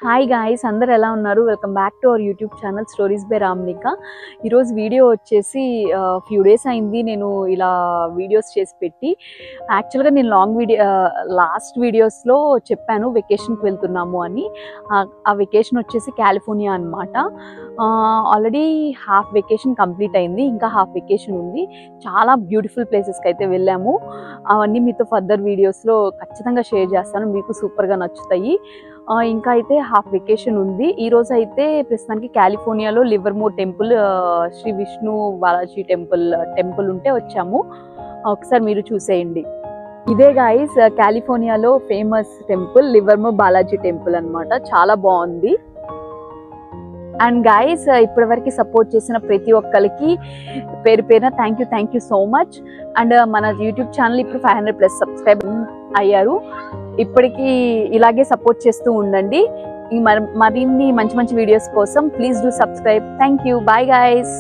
Hi guys, అందరు ఎలా ఉన్నారు? Welcome back to our YouTube channel stories by Ramnika. ఈరోజు వీడియో వచ్చేసి ఫ్యూ డేస్ అయింది నేను ఇలా వీడియోస్ చేసి పెట్టి. యాక్చువల్గా నేను లాస్ట్ వీడియోస్లో చెప్పాను వెకేషన్కి వెళ్తున్నాము అని. ఆ వెకేషన్ వచ్చేసి కాలిఫోర్నియా అనమాట. ఆల్రెడీ హాఫ్ వెకేషన్ కంప్లీట్ అయింది, ఇంకా హాఫ్ వెకేషన్ ఉంది. చాలా బ్యూటిఫుల్ ప్లేసెస్కి అయితే వెళ్ళాము. అవన్నీ మీతో ఫర్దర్ వీడియోస్లో ఖచ్చితంగా షేర్ చేస్తాను, మీకు సూపర్గా నచ్చుతాయి. ఇంకా అయితే హాఫ్ వెకేషన్ ఉంది. ఈరోజు అయితే ప్రస్తుతానికి కాలిఫోర్నియాలో Livermore temple, Shri Vishnu Balaji temple ఉంటే వచ్చాము. ఒకసారి మీరు చూసేయండి. ఇదే గాయ్స్ కాలిఫోర్నియాలో famous temple Livermore Balaji temple అన్నమాట. చాలా బాగుంది. అండ్ గాయ్స్, ఇప్పటివరకు సపోర్ట్ చేసిన ప్రతి ఒక్కరికి పేరు పేరున thank you so much. And మన యూట్యూబ్ ఛానల్ ఇప్పుడు 500+ సబ్స్క్రైబ్ అయ్యారు. ఇప్పటికీ ఇలాగే సపోర్ట్ చేస్తూ ఉండండి. మరిన్ని మంచి వీడియోస్ కోసం please do subscribe. Thank you. Bye guys.